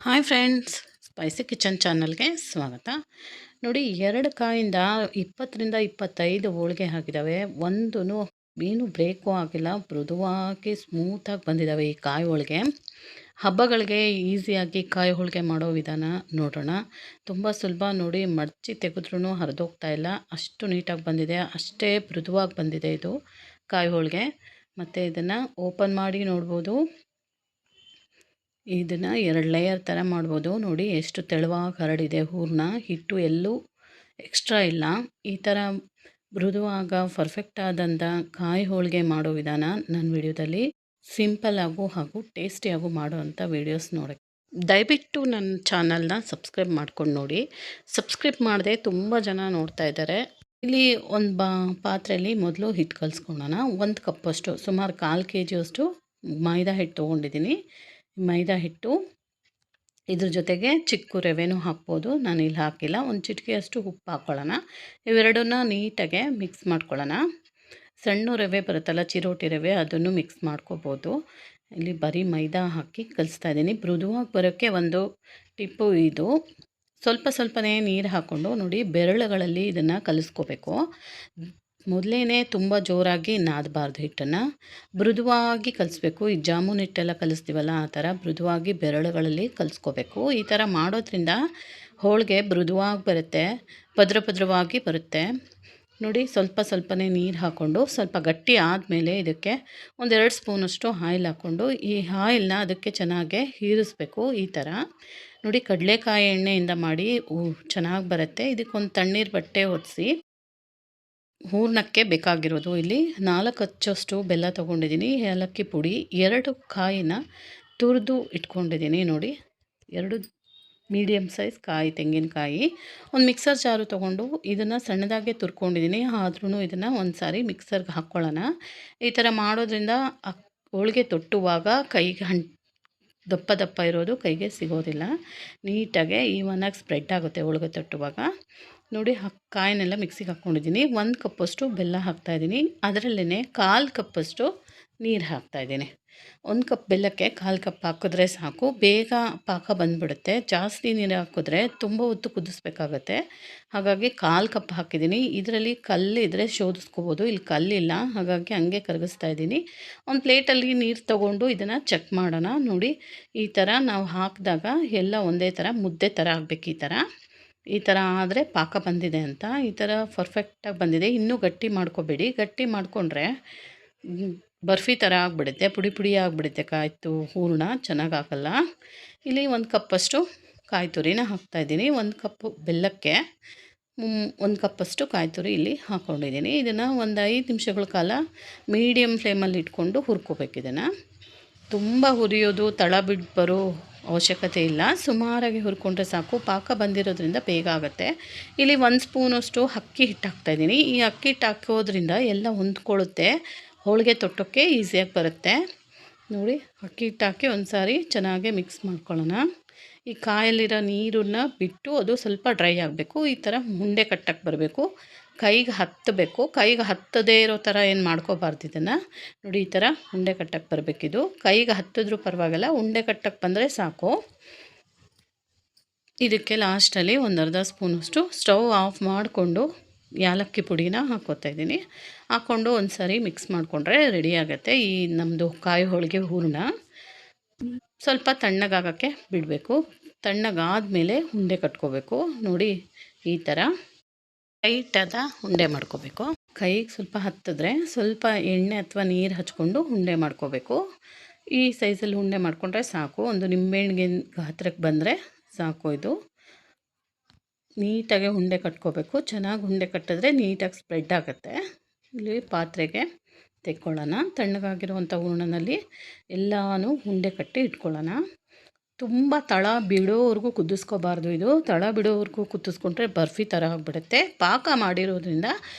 Hi friends, spicy kitchen ಚಾನಲ್ಗೆ ಸ್ವಾಗತ. ನೋಡಿ, 2 ಕಾಯಿಂದ 20ರಿಂದ 25 ಹೋಳಿಗೆ ಆಗಿದ್ದಾವೆ. ಒಂದೂ ಏನು ಬ್ರೇಕು ಆಗಿಲ್ಲ, ಮೃದುವಾಗಿ ಸ್ಮೂತಾಗಿ ಬಂದಿದ್ದಾವೆ ಈ ಕಾಯಿ ಹೋಳಿಗೆ. ಹಬ್ಬಗಳಿಗೆ ಈಸಿಯಾಗಿ ಕಾಯಿ ಹೋಳಿಗೆ ಮಾಡೋ ವಿಧಾನ ನೋಡೋಣ. ತುಂಬ ಸುಲಭ ನೋಡಿ, ಮಡಚಿ ತೆಗೆದ್ರೂ ಹರಿದೋಗ್ತಾ ಇಲ್ಲ, ಅಷ್ಟು ನೀಟಾಗಿ ಬಂದಿದೆ, ಅಷ್ಟೇ ಮೃದುವಾಗಿ ಬಂದಿದೆ ಇದು ಕಾಯಿ ಹೋಳಿಗೆ. ಮತ್ತು ಇದನ್ನು ಓಪನ್ ಮಾಡಿ ನೋಡ್ಬೋದು. ಇದನ್ನು 2 ಲೇಯರ್ ಥರ ಮಾಡ್ಬೋದು. ನೋಡಿ ಎಷ್ಟು ತೆಳುವಾಗಿ ಹರಡಿದೆ ಹೂರಣ, ಹಿಟ್ಟು ಎಲ್ಲೂ ಎಕ್ಸ್ಟ್ರಾ ಇಲ್ಲ. ಈ ಥರ ಮೃದುವಾಗ ಪರ್ಫೆಕ್ಟ್ ಆದಂಥ ಕಾಯಿ ಹೋಳಿಗೆ ಮಾಡೋ ವಿಧಾನ ನನ್ನ ವಿಡಿಯೋದಲ್ಲಿ ಸಿಂಪಲ್ ಹಾಗೂ ಟೇಸ್ಟಿಯಾಗೂ ಮಾಡೋವಂಥ ವೀಡಿಯೋಸ್ ನೋಡೋಕ್ಕೆ ದಯವಿಟ್ಟು ನನ್ನ ಚಾನಲ್ನ ಸಬ್ಸ್ಕ್ರೈಬ್ ಮಾಡ್ಕೊಂಡು ನೋಡಿ. ಸಬ್ಸ್ಕ್ರೈಬ್ ಮಾಡದೆ ತುಂಬ ಜನ ನೋಡ್ತಾ ಇದ್ದಾರೆ. ಇಲ್ಲಿ ಒಂದು ಪಾತ್ರೆಯಲ್ಲಿ ಮೊದಲು ಹಿಟ್ಟು ಕಲಿಸ್ಕೊಳ್ಳೋಣ. 1 ಕಪ್ಪಷ್ಟು, ಸುಮಾರು 1/4 kg ಮೈದಾ ಹಿಟ್ಟು ತೊಗೊಂಡಿದ್ದೀನಿ. ಮೈದಾ ಹಿಟ್ಟು, ಇದ್ರ ಜೊತೆಗೆ ಚಿಕ್ಕ ರವೆನೂ ಹಾಕ್ಬೋದು, ನಾನು ಇಲ್ಲಿ ಹಾಕಿಲ್ಲ. ಒಂದು ಚಿಟಿಕೆಯಷ್ಟು ಉಪ್ಪು ಹಾಕ್ಕೊಳ್ಳೋಣ. ಇವೆರಡನ್ನ ನೀಟಾಗೆ ಮಿಕ್ಸ್ ಮಾಡ್ಕೊಳ್ಳೋಣ. ಸಣ್ಣ ರವೆ ಬರುತ್ತಲ್ಲ, ಚಿರೋಟಿ ರವೆ, ಅದನ್ನು ಮಿಕ್ಸ್ ಮಾಡ್ಕೋಬೋದು. ಇಲ್ಲಿ ಬರೀ ಮೈದಾ ಹಾಕಿ ಕಲಿಸ್ತಾ ಇದ್ದೀನಿ. ಮೃದುವಾಗಿ ಬರೋಕ್ಕೆ ಒಂದು ಟಿಪ್ಪು ಇದು, ಸ್ವಲ್ಪನೇ ನೀರು ಹಾಕ್ಕೊಂಡು ನೋಡಿ ಬೆರಳುಗಳಲ್ಲಿ ಇದನ್ನು ಕಲಿಸ್ಕೋಬೇಕು. ಮೊದಲೇ ತುಂಬ ಜೋರಾಗಿ ನಾದಬಾರ್ದು, ಹಿಟ್ಟನ್ನು ಮೃದುವಾಗಿ ಕಲಿಸ್ಬೇಕು. ಈ ಜಾಮೂನ್ ಹಿಟ್ಟೆಲ್ಲ ಕಲಿಸ್ತೀವಲ್ಲ, ಆ ಥರ ಮೃದುವಾಗಿ ಬೆರಳುಗಳಲ್ಲಿ ಕಲಿಸ್ಕೋಬೇಕು. ಈ ಥರ ಮಾಡೋದ್ರಿಂದ ಹೋಳಿಗೆ ಮೃದುವಾಗಿ ಬರುತ್ತೆ, ಪದ್ರವಾಗಿ ಬರುತ್ತೆ. ನೋಡಿ, ಸ್ವಲ್ಪನೇ ನೀರು ಹಾಕ್ಕೊಂಡು ಸ್ವಲ್ಪ ಗಟ್ಟಿ ಆದಮೇಲೆ ಇದಕ್ಕೆ 1-2 ಸ್ಪೂನಷ್ಟು ಆಯಿಲ್ ಹಾಕ್ಕೊಂಡು ಈ ಆಯಿಲ್ನ ಅದಕ್ಕೆ ಚೆನ್ನಾಗೆ ಹೀರಿಸ್ಬೇಕು. ಈ ಥರ ನೋಡಿ, ಕಡಲೆಕಾಯಿ ಎಣ್ಣೆಯಿಂದ ಮಾಡಿ ಚೆನ್ನಾಗಿ ಬರುತ್ತೆ. ಇದಕ್ಕೊಂದು ತಣ್ಣೀರು ಬಟ್ಟೆ ಒರೆಸಿ ಹೂರಣಕ್ಕೆ ಬೇಕಾಗಿರೋದು ಇಲ್ಲಿ 4 ಅಚ್ಚಷ್ಟು ಬೆಲ್ಲ ತೊಗೊಂಡಿದ್ದೀನಿ, ಏಲಕ್ಕಿ ಪುಡಿ, 2 ಕಾಯಿನ ತುರಿದು ಇಟ್ಕೊಂಡಿದ್ದೀನಿ. ನೋಡಿ, 2 ಮೀಡಿಯಮ್ ಸೈಜ್ ಕಾಯಿ, ತೆಂಗಿನಕಾಯಿ. ಒಂದು ಮಿಕ್ಸರ್ ಜಾರು ತೊಗೊಂಡು ಇದನ್ನು ಸಣ್ಣದಾಗೆ ತುರ್ಕೊಂಡಿದ್ದೀನಿ. ಆದ್ರೂ ಇದನ್ನು ಒಂದು ಸಾರಿ ಮಿಕ್ಸರ್ಗೆ ಹಾಕ್ಕೊಳ್ಳೋಣ. ಈ ಥರ ಮಾಡೋದ್ರಿಂದ ಹೋಳಿಗೆ ತೊಟ್ಟುವಾಗ ಕೈಗೆ ದಪ್ಪ ಇರೋದು ಕೈಗೆ ಸಿಗೋದಿಲ್ಲ. ನೀಟಾಗೆ ಈವನಾಗಿ ಸ್ಪ್ರೆಡ್ ಆಗುತ್ತೆ ಹೋಳಿಗೆ ತಟ್ಟುವಾಗ. ನೋಡಿ, ಕಾಯಿನೆಲ್ಲ ಮಿಕ್ಸಿಗೆ ಹಾಕ್ಕೊಂಡಿದ್ದೀನಿ. 1 ಕಪ್ಪಷ್ಟು ಬೆಲ್ಲ ಹಾಕ್ತಾಯಿದ್ದೀನಿ. ಅದರಲ್ಲೇ 1/4 ಕಪ್ಪಷ್ಟು ನೀರು ಹಾಕ್ತಾಯಿದ್ದೀನಿ. 1 ಕಪ್ ಬೆಲ್ಲಕ್ಕೆ 1/4 ಕಪ್ ಹಾಕಿದ್ರೆ ಸಾಕು, ಬೇಗ ಪಾಕ ಬಂದುಬಿಡುತ್ತೆ. ಜಾಸ್ತಿ ನೀರು ಹಾಕಿದ್ರೆ ತುಂಬ ಹೊತ್ತು ಕುದಿಸ್ಬೇಕಾಗತ್ತೆ. ಹಾಗಾಗಿ 1/4 ಕಪ್ ಹಾಕಿದ್ದೀನಿ. ಇದರಲ್ಲಿ ಕಲ್ಲಿದ್ದರೆ ಶೋಧಿಸ್ಕೋಬೋದು, ಇಲ್ಲಿ ಕಲ್ಲಿಲ್ಲ, ಹಾಗಾಗಿ ಹಂಗೆ ಕರಗಿಸ್ತಾ ಇದ್ದೀನಿ. ಒಂದು ಪ್ಲೇಟಲ್ಲಿ ನೀರು ತೊಗೊಂಡು ಇದನ್ನು ಚೆಕ್ ಮಾಡೋಣ. ನೋಡಿ, ಈ ಥರ ನಾವು ಹಾಕಿದಾಗ ಎಲ್ಲ ಒಂದೇ ಥರ ಮುದ್ದೆ ಥರ ಆಗಬೇಕು. ಈ ಥರ ಆದರೆ ಪಾಕ ಬಂದಿದೆ ಅಂತ. ಈ ಥರ ಪರ್ಫೆಕ್ಟಾಗಿ ಬಂದಿದೆ. ಇನ್ನೂ ಗಟ್ಟಿ ಮಾಡ್ಕೋಬೇಡಿ, ಗಟ್ಟಿ ಮಾಡಿಕೊಂಡ್ರೆ ಬರ್ಫಿ ಥರ ಆಗಿಬಿಡುತ್ತೆ, ಪುಡಿ ಆಗಿಬಿಡುತ್ತೆ. ಕಾಯ್ತು ಹೂರಣ ಚೆನ್ನಾಗಾಗಲ್ಲ. ಇಲ್ಲಿ 1 ಕಪ್ಪಷ್ಟು ಕಾಯಿ ತುರಿನ ಹಾಕ್ತಾಯಿದ್ದೀನಿ. 1 ಕಪ್ಪು ಬೆಲ್ಲಕ್ಕೆ 1 ಕಪ್ಪಷ್ಟು ಕಾಯಿ ತುರಿ ಇಲ್ಲಿ ಹಾಕ್ಕೊಂಡಿದ್ದೀನಿ. ಇದನ್ನು ಒಂದು 5 ನಿಮಿಷಗಳ ಕಾಲ ಮೀಡಿಯಮ್ ಫ್ಲೇಮಲ್ಲಿ ಇಟ್ಕೊಂಡು ಹುರ್ಕೋಬೇಕು. ಇದನ್ನು ತುಂಬ ಹುರಿಯೋದು, ತಳ ಬಿಟ್ಟು ಬರೋ ಅವಶ್ಯಕತೆ ಇಲ್ಲ, ಸುಮಾರಾಗಿ ಹುರ್ಕೊಂಡ್ರೆ ಸಾಕು. ಪಾಕ ಬಂದಿರೋದ್ರಿಂದ ಬೇಗ ಆಗುತ್ತೆ. ಇಲ್ಲಿ 1 ಸ್ಪೂನಷ್ಟು ಅಕ್ಕಿ ಹಿಟ್ಟು ಹಾಕ್ತಾಯಿದ್ದೀನಿ. ಈ ಅಕ್ಕಿ ಹಿಟ್ಟು ಹಾಕೋದ್ರಿಂದ ಎಲ್ಲ ಹೊಂದ್ಕೊಳ್ಳುತ್ತೆ, ಹೋಳಿಗೆ ತೊಟ್ಟೋಕ್ಕೆ ಈಸಿಯಾಗಿ ಬರುತ್ತೆ. ನೋಡಿ, ಅಕ್ಕಿ ಹಿಟ್ಟು ಹಾಕಿ ಒಂದು ಸಾರಿ ಚೆನ್ನಾಗಿ ಮಿಕ್ಸ್ ಮಾಡ್ಕೊಳ್ಳೋಣ. ಈ ಕಾಯಲ್ಲಿರೋ ನೀರನ್ನು ಬಿಟ್ಟು ಅದು ಸ್ವಲ್ಪ ಡ್ರೈ ಆಗಬೇಕು. ಈ ಥರ ಉಂಡೆ ಕಟ್ಟಕ್ಕೆ ಬರಬೇಕು, ಕೈಗೆ ಹತ್ತಬೇಕು. ಕೈಗೆ ಹತ್ತದೇ ಇರೋ ಥರ ಏನು ಮಾಡ್ಕೋಬಾರ್ದು. ಇದನ್ನು ನೋಡಿ, ಈ ಥರ ಉಂಡೆ ಕಟ್ಟಕ್ಕೆ ಬರಬೇಕಿದು. ಕೈಗೆ ಹತ್ತಿದ್ರೂ ಪರವಾಗಿಲ್ಲ, ಉಂಡೆ ಕಟ್ಟಕ್ಕೆ ಬಂದರೆ ಸಾಕು. ಇದಕ್ಕೆ ಲಾಸ್ಟಲ್ಲಿ 1/2 ಸ್ಪೂನಷ್ಟು ಸ್ಟವ್ ಆಫ್ ಮಾಡಿಕೊಂಡು ಏಲಕ್ಕಿ ಪುಡಿನ ಹಾಕ್ಕೋತಾಯಿದ್ದೀನಿ. ಹಾಕ್ಕೊಂಡು ಒಂದು ಸಾರಿ ಮಿಕ್ಸ್ ಮಾಡಿಕೊಂಡ್ರೆ ರೆಡಿ ಆಗುತ್ತೆ ಈ ನಮ್ಮದು ಕಾಯಿ ಹೋಳಿಗೆ ಹೂರಣ. ಸ್ವಲ್ಪ ತಣ್ಣಗಾಗೋಕ್ಕೆ ಬಿಡಬೇಕು. ತಣ್ಣಗಾದಮೇಲೆ ಉಂಡೆ ಕಟ್ಕೋಬೇಕು. ನೋಡಿ, ಈ ಥರ ಟೈಟಾದ ಉಂಡೆ ಮಾಡ್ಕೋಬೇಕು. ಕೈಗೆ ಸ್ವಲ್ಪ ಹತ್ತಿದ್ರೆ ಸ್ವಲ್ಪ ಎಣ್ಣೆ ಅಥವಾ ನೀರು ಹಚ್ಕೊಂಡು ಉಂಡೆ ಮಾಡ್ಕೋಬೇಕು. ಈ ಸೈಜಲ್ಲಿ ಉಂಡೆ ಮಾಡಿಕೊಂಡ್ರೆ ಸಾಕು. ಒಂದು ನಿಂಬೆಹಣ್ಣಿಗೆ ಗಾತ್ರಕ್ಕೆ ಬಂದರೆ ಸಾಕು. ಇದು ನೀಟಾಗಿ ಉಂಡೆ ಕಟ್ಕೋಬೇಕು. ಚೆನ್ನಾಗಿ ಉಂಡೆ ಕಟ್ಟಿದ್ರೆ ನೀಟಾಗಿ ಸ್ಪ್ರೆಡ್ ಆಗುತ್ತೆ. ಇಲ್ಲಿ ಪಾತ್ರೆಗೆ ತೆಕ್ಕೊಳ್ಳೋಣ. ತಣ್ಣಗಾಗಿರುವಂಥ ಹೂರಣದಲ್ಲಿ ಎಲ್ಲನೂ ಉಂಡೆ ಕಟ್ಟಿ ಇಟ್ಕೊಳ್ಳೋಣ. ತುಂಬ ತಳ ಬಿಡೋವರೆಗೂ ಕುದಿಸ್ಕೋಬಾರ್ದು. ಇದು ತಳ ಬಿಡೋವರೆಗೂ ಕುದಿಸ್ಕೊಂಡ್ರೆ ಬರ್ಫಿ ಥರ ಆಗಿಬಿಡುತ್ತೆ. ಪಾಕ ಮಾಡಿರೋದ್ರಿಂದ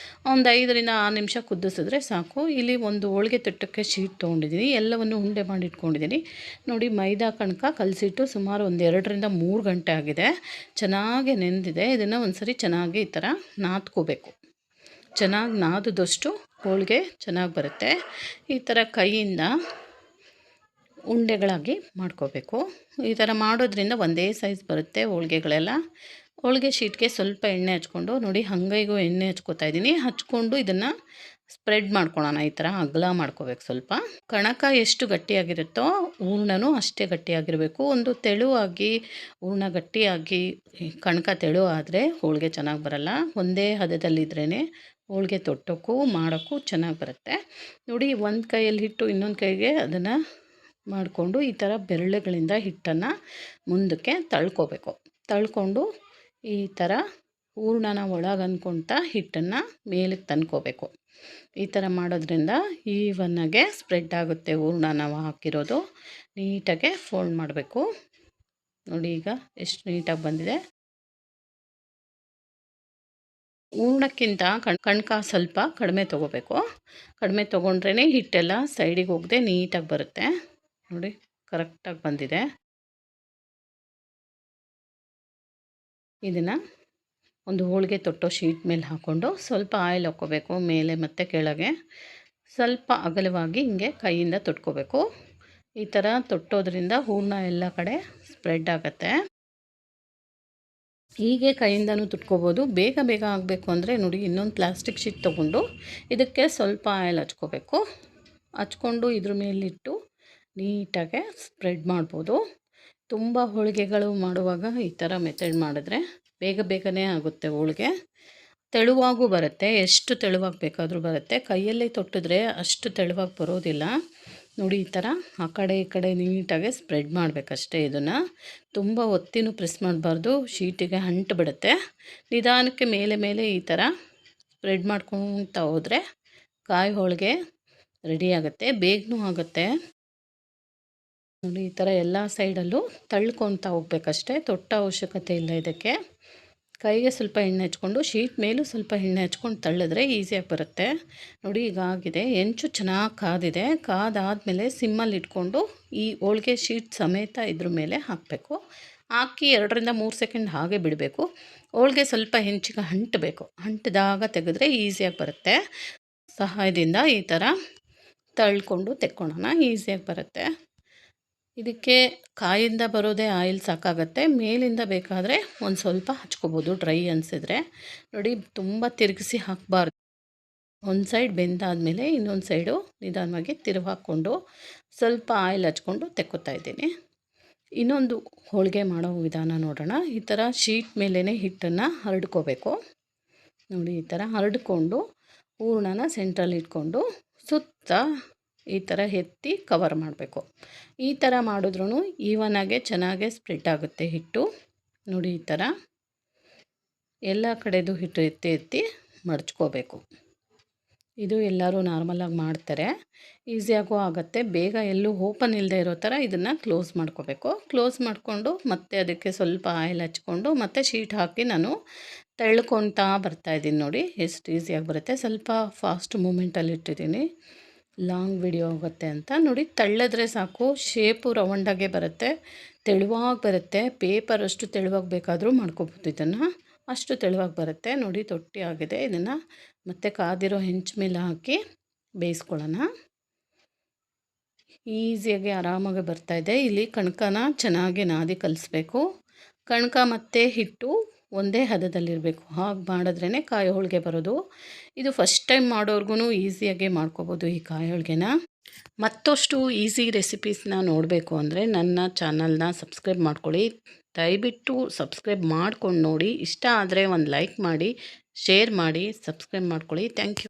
ಒಂದು 5ರಿಂದ 6 ನಿಮಿಷ ಕುದಿಸಿದ್ರೆ ಸಾಕು. ಇಲ್ಲಿ ಒಂದು ಹೋಳಿಗೆ ತಟ್ಟಕ್ಕೆ ಶೀಟ್ ತೊಗೊಂಡಿದ್ದೀನಿ, ಎಲ್ಲವನ್ನು ಉಂಡೆ ಮಾಡಿ ಇಟ್ಕೊಂಡಿದ್ದೀನಿ. ನೋಡಿ, ಮೈದಾ ಕಣಕ ಕಲಸಿಟ್ಟು ಸುಮಾರು ಒಂದು 2ರಿಂದ 3 ಗಂಟೆ ಆಗಿದೆ. ಚೆನ್ನಾಗಿ ನೆಂದಿದೆ. ಇದನ್ನು ಒಂದು ಸರಿ ಚೆನ್ನಾಗಿ ಈ ಥರ ನಾದ್ಕೋಬೇಕು. ಚೆನ್ನಾಗಿ ನಾದಿದಷ್ಟು ಹೋಳಿಗೆ ಚೆನ್ನಾಗಿ ಬರುತ್ತೆ. ಈ ಥರ ಕೈಯಿಂದ ಉಂಡೆಗಳಾಗಿ ಮಾಡ್ಕೋಬೇಕು. ಈ ಥರ ಮಾಡೋದ್ರಿಂದ ಒಂದೇ ಸೈಜ್ ಬರುತ್ತೆ ಹೋಳಿಗೆಗಳೆಲ್ಲ. ಹೋಳಿಗೆ ಶೀಟ್ಗೆ ಸ್ವಲ್ಪ ಎಣ್ಣೆ ಹಚ್ಕೊಂಡು ನೋಡಿ, ಅಂಗೈಗೂ ಎಣ್ಣೆ ಹಚ್ಕೋತಾ ಇದ್ದೀನಿ. ಹಚ್ಕೊಂಡು ಇದನ್ನು ಸ್ಪ್ರೆಡ್ ಮಾಡ್ಕೊಳ್ಳೋಣ. ಈ ಥರ ಅಗಲ ಮಾಡ್ಕೋಬೇಕು ಸ್ವಲ್ಪ. ಕಣಕ ಎಷ್ಟು ಗಟ್ಟಿಯಾಗಿರುತ್ತೋ ಹೂರಣನೂ ಅಷ್ಟೇ ಗಟ್ಟಿಯಾಗಿರಬೇಕು. ಒಂದು ತೆಳುವಾಗಿ ಹೂರಣ ಗಟ್ಟಿಯಾಗಿ ಕಣಕ ತೆಳು ಆದರೆ ಹೋಳಿಗೆ ಚೆನ್ನಾಗಿ ಬರಲ್ಲ. ಒಂದೇ ಹದದಲ್ಲಿದ್ರೇ ಹೋಳಿಗೆ ತೊಟ್ಟೋಕ್ಕೂ ಮಾಡೋಕ್ಕೂ ಚೆನ್ನಾಗಿ ಬರುತ್ತೆ. ನೋಡಿ, ಒಂದು ಕೈಯಲ್ಲಿ ಹಿಟ್ಟು ಇನ್ನೊಂದು ಕೈಗೆ ಅದನ್ನು ಮಾಡಿಕೊಂಡು ಈ ಥರ ಬೆರಳುಗಳಿಂದ ಹಿಟ್ಟನ್ನು ಮುಂದಕ್ಕೆ ತಳ್ಕೊಬೇಕು. ತಳ್ಕೊಂಡು ಈ ಥರ ಹೂರಣನ ಒಳಗೆ ಅಂದ್ಕೊಳ್ತಾ ಹಿಟ್ಟನ್ನು ಮೇಲಕ್ಕೆ ತಂದ್ಕೋಬೇಕು. ಈ ಥರ ಮಾಡೋದ್ರಿಂದ ಈವನ್ನಾಗೆ ಸ್ಪ್ರೆಡ್ ಆಗುತ್ತೆ. ಹೂರಣ ನಾವು ಹಾಕಿರೋದು ನೀಟಾಗೆ ಫೋಲ್ಡ್ ಮಾಡಬೇಕು. ನೋಡಿ ಈಗ ಎಷ್ಟು ನೀಟಾಗಿ ಬಂದಿದೆ. ಹೂರಣಕ್ಕಿಂತ ಕಣಕ ಸ್ವಲ್ಪ ಕಡಿಮೆ ತೊಗೋಬೇಕು. ಕಡಿಮೆ ತೊಗೊಂಡ್ರೇ ಹಿಟ್ಟೆಲ್ಲ ಸೈಡಿಗೆ ಹೋಗದೆ ನೀಟಾಗಿ ಬರುತ್ತೆ. ನೋಡಿ, ಕರೆಕ್ಟಾಗಿ ಬಂದಿದೆ. ಇದನ್ನು ಒಂದು ಹೋಳಿಗೆ ತೊಟ್ಟೋ ಶೀಟ್ ಮೇಲೆ ಹಾಕ್ಕೊಂಡು ಸ್ವಲ್ಪ ಆಯಿಲ್ ಹಾಕ್ಕೋಬೇಕು ಮೇಲೆ ಮತ್ತು ಕೆಳಗೆ. ಸ್ವಲ್ಪ ಅಗಲವಾಗಿ ಹಿಂಗೆ ಕೈಯಿಂದ ತೊಟ್ಕೋಬೇಕು. ಈ ಥರ ತೊಟ್ಟೋದ್ರಿಂದ ಹೂರಣ ಎಲ್ಲ ಕಡೆ ಸ್ಪ್ರೆಡ್ ಆಗುತ್ತೆ. ಹೀಗೆ ಕೈಯಿಂದನೂ ತುಟ್ಕೋಬೋದು. ಬೇಗ ಬೇಗ ಆಗಬೇಕು ಅಂದರೆ ನೋಡಿ, ಇನ್ನೊಂದು ಪ್ಲಾಸ್ಟಿಕ್ ಶೀಟ್ ತೊಗೊಂಡು ಇದಕ್ಕೆ ಸ್ವಲ್ಪ ಆಯಿಲ್ ಹಚ್ಕೋಬೇಕು. ಹಚ್ಕೊಂಡು ಇದ್ರ ಮೇಲಿಟ್ಟು ನೀಟಾಗೆ ಸ್ಪ್ರೆಡ್ ಮಾಡ್ಬೋದು. ತುಂಬ ಹೋಳಿಗೆಗಳು ಮಾಡುವಾಗ ಈ ಥರ ಮೆಥಡ್ ಮಾಡಿದ್ರೆ ಬೇಗ ಬೇಗನೆ ಆಗುತ್ತೆ. ಹೋಳಿಗೆ ತೆಳುವಾಗೂ ಬರುತ್ತೆ. ಎಷ್ಟು ತೆಳುವಾಗಿ ಬೇಕಾದರೂ ಬರುತ್ತೆ. ಕೈಯಲ್ಲಿ ತೊಟ್ಟಿದ್ರೆ ಅಷ್ಟು ತೆಳುವಾಗಿ ಬರೋದಿಲ್ಲ. ನೋಡಿ, ಈ ಥರ ಆ ಕಡೆ ಈ ಕಡೆ ನೀಟಾಗೆ ಸ್ಪ್ರೆಡ್ ಮಾಡಬೇಕಷ್ಟೇ. ಇದನ್ನು ತುಂಬ ಒತ್ತಿನೂ ಪ್ರೆಸ್ ಮಾಡಬಾರ್ದು, ಶೀಟಿಗೆ ಅಂಟು ಬಿಡುತ್ತೆ. ನಿಧಾನಕ್ಕೆ ಮೇಲೆ ಮೇಲೆ ಈ ಥರ ಸ್ಪ್ರೆಡ್ ಮಾಡ್ಕೊತ ಹೋದರೆ ಕಾಯಿ ಹೋಳಿಗೆ ರೆಡಿ ಆಗುತ್ತೆ. ಬೇಗನೂ ಆಗುತ್ತೆ. ನೋಡಿ, ಈ ಥರ ಎಲ್ಲ ಸೈಡಲ್ಲೂ ತಳ್ಕೊತಾ ಹೋಗ್ಬೇಕಷ್ಟೇ. ತೊಟ್ಟ ಅವಶ್ಯಕತೆ ಇಲ್ಲ ಇದಕ್ಕೆ. ಕೈಗೆ ಸ್ವಲ್ಪ ಎಣ್ಣೆ ಹಚ್ಕೊಂಡು ಶೀಟ್ ಮೇಲೂ ಸ್ವಲ್ಪ ಎಣ್ಣೆ ಹಚ್ಕೊಂಡು ತಳ್ಳಿದ್ರೆ ಈಸಿಯಾಗಿ ಬರುತ್ತೆ. ನೋಡಿ, ಈಗ ಆಗಿದೆ. ಹೆಂಚು ಚೆನ್ನಾಗಿ ಕಾದಿದೆ. ಕಾದಾದಮೇಲೆ ಸಿಮ್ಮಲ್ಲಿ ಇಟ್ಕೊಂಡು ಈ ಹೋಳಿಗೆ ಶೀಟ್ ಸಮೇತ ಇದ್ರ ಮೇಲೆ ಹಾಕಬೇಕು. ಹಾಕಿ 2-3 ಸೆಕೆಂಡ್ ಹಾಗೆ ಬಿಡಬೇಕು. ಹೋಳಿಗೆ ಸ್ವಲ್ಪ ಹೆಂಚಿಗೆ ಅಂಟಬೇಕು. ಅಂಟಿದಾಗ ತೆಗೆದ್ರೆ ಈಸಿಯಾಗಿ ಬರುತ್ತೆ. ಸಹಾಯದಿಂದ ಈ ಥರ ತಳ್ಕೊಂಡು ತೆಕ್ಕೊಳ್ಳೋಣ, ಈಸಿಯಾಗಿ ಬರುತ್ತೆ. ಇದಕ್ಕೆ ಕಾಯಿಂದ ಬರೋದೇ ಆಯಿಲ್ ಸಾಕಾಗುತ್ತೆ. ಮೇಲಿಂದ ಬೇಕಾದರೆ ಒಂದು ಸ್ವಲ್ಪ ಹಚ್ಕೋಬೋದು ಡ್ರೈ ಅನಿಸಿದ್ರೆ. ನೋಡಿ, ತುಂಬ ತಿರುಗಿಸಿ ಹಾಕಬಾರ್ದು. ಒಂದು ಸೈಡ್ ಬೆಂದಾದಮೇಲೆ ಇನ್ನೊಂದು ಸೈಡು ನಿಧಾನವಾಗಿ ತಿರುಗಿ ಹಾಕ್ಕೊಂಡು ಸ್ವಲ್ಪ ಆಯಿಲ್ ಹಚ್ಕೊಂಡು ತೆಕ್ಕೋತಾ ಇದ್ದೀನಿ. ಇನ್ನೊಂದು ಹೋಳಿಗೆ ಮಾಡೋ ವಿಧಾನ ನೋಡೋಣ. ಈ ಥರ ಶೀಟ್ ಮೇಲೇ ಹಿಟ್ಟನ್ನು ಹರಡ್ಕೋಬೇಕು. ನೋಡಿ, ಈ ಥರ ಹರಡ್ಕೊಂಡು ಹೂರಣನ ಸೆಂಟ್ರಲ್ಲಿ ಇಟ್ಕೊಂಡು ಸುತ್ತ ಈ ಥರ ಎತ್ತಿ ಕವರ್ ಮಾಡಬೇಕು. ಈ ಥರ ಮಾಡಿದ್ರೂ ಈವನಾಗೆ ಚೆನ್ನಾಗೆ ಸ್ಪ್ರೆಡ್ ಆಗುತ್ತೆ ಹಿಟ್ಟು. ನೋಡಿ, ಈ ಥರ ಎಲ್ಲ ಕಡೆದು ಹಿಟ್ಟು ಎತ್ತಿ ಮಡಚ್ಕೋಬೇಕು. ಇದು ಎಲ್ಲರೂ ನಾರ್ಮಲಾಗಿ ಮಾಡ್ತಾರೆ. ಈಸಿಯಾಗೂ ಆಗುತ್ತೆ. ಬೇಗ ಎಲ್ಲೂ ಓಪನ್ ಇಲ್ಲದೆ ಇರೋ ಥರ ಇದನ್ನು ಕ್ಲೋಸ್ ಮಾಡ್ಕೋಬೇಕು. ಕ್ಲೋಸ್ ಮಾಡಿಕೊಂಡು ಮತ್ತೆ ಅದಕ್ಕೆ ಸ್ವಲ್ಪ ಆಯಿಲ್ ಹಚ್ಕೊಂಡು ಮತ್ತೆ ಶೀಟ್ ಹಾಕಿ ನಾನು ತಳ್ಕೊತಾ ಬರ್ತಾಯಿದ್ದೀನಿ. ನೋಡಿ, ಎಷ್ಟು ಈಸಿಯಾಗಿ ಬರುತ್ತೆ. ಸ್ವಲ್ಪ ಫಾಸ್ಟ್ ಮೂಮೆಂಟಲ್ಲಿ ಇಟ್ಟಿದ್ದೀನಿ, ಲಾಂಗ್ ವಿಡಿಯೋ ಆಗುತ್ತೆ ಅಂತ. ನೋಡಿ, ತಳ್ಳಿದ್ರೆ ಸಾಕು, ಶೇಪು ರೌಂಡಾಗೆ ಬರುತ್ತೆ, ತೆಳುವಾಗಿ ಬರುತ್ತೆ. ಪೇಪರ್ ಅಷ್ಟು ತೆಳುವಾಗಿ ಬೇಕಾದರೂ ಮಾಡ್ಕೋಬೋದು. ಇದನ್ನು ಅಷ್ಟು ತೆಳುವಾಗಿ ಬರುತ್ತೆ. ನೋಡಿ, ತೊಟ್ಟಿ ಆಗಿದೆ. ಇದನ್ನು ಮತ್ತೆ ಕಾದಿರೋ ಹೆಂಚು ಮೇಲೆ ಹಾಕಿ ಬೇಯಿಸ್ಕೊಳ್ಳೋಣ. ಈಸಿಯಾಗಿ ಆರಾಮಾಗಿ ಬರ್ತಾಯಿದೆ. ಇಲ್ಲಿ ಕಣಕನ ಚೆನ್ನಾಗಿ ನಾದಿ ಕಲಿಸ್ಬೇಕು. ಕಣಕ ಮತ್ತು ಹಿಟ್ಟು ಒಂದೇ ಹದದಲ್ಲಿರಬೇಕು. ಹಾಗೆ ಮಾಡಿದ್ರೇ ಕಾಯಿ ಹೋಳಿಗೆ ಬರೋದು. ಇದು ಫಸ್ಟ್ ಟೈಮ್ ಮಾಡೋರ್ಗು ಈಸಿಯಾಗಿ ಮಾಡ್ಕೋಬೋದು ಈ ಕಾಯಿ ಹೋಳಿಗೆನ. ಮತ್ತಷ್ಟು ಈಸಿ ರೆಸಿಪೀಸ್ನ ನೋಡಬೇಕು ಅಂದರೆ ನನ್ನ ಚಾನಲ್ನ ಸಬ್ಸ್ಕ್ರೈಬ್ ಮಾಡ್ಕೊಳ್ಳಿ. ದಯವಿಟ್ಟು ಸಬ್ಸ್ಕ್ರೈಬ್ ಮಾಡ್ಕೊಂಡು ನೋಡಿ. ಇಷ್ಟ ಆದರೆ ಒಂದು ಲೈಕ್ ಮಾಡಿ, ಶೇರ್ ಮಾಡಿ, ಸಬ್ಸ್ಕ್ರೈಬ್ ಮಾಡ್ಕೊಳ್ಳಿ. Thank you.